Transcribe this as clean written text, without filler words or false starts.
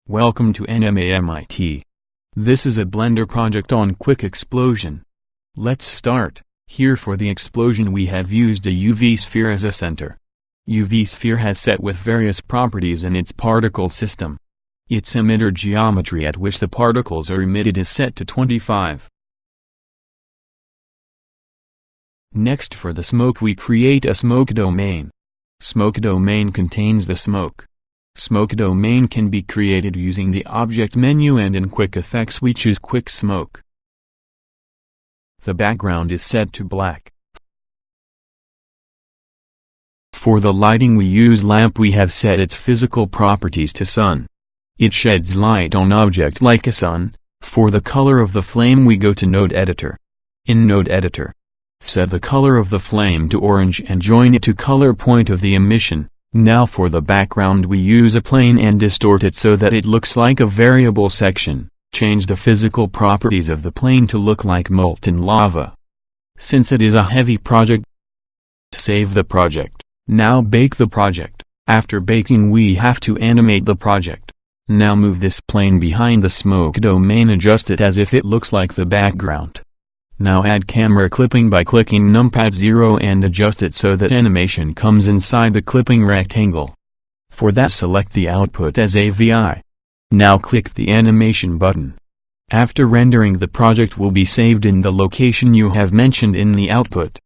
Welcome to NMAMIT. This is a Blender project on quick explosion. Let's start. Here for the explosion we have used a UV sphere as a center. UV sphere has set with various properties in its particle system. Its emitter geometry at which the particles are emitted is set to 25. Next, for the smoke we create a smoke domain. Smoke domain contains the smoke. Smoke domain can be created using the object menu, and in quick effects we choose quick smoke. The background is set to black. For the lighting we use lamp. We have set its physical properties to sun. It sheds light on object like a sun. For the color of the flame we go to node editor. In node editor, set the color of the flame to orange and join it to color point of the emission. Now for the background we use a plane and distort it so that it looks like a variable section. Change the physical properties of the plane to look like molten lava. Since it is a heavy project, save the project. Now bake the project. After baking we have to animate the project. Now move this plane behind the smoke domain, adjust it as if it looks like the background. Now add camera clipping by clicking numpad 0 and adjust it so that animation comes inside the clipping rectangle. For that select the output as AVI. Now click the animation button. After rendering the project will be saved in the location you have mentioned in the output.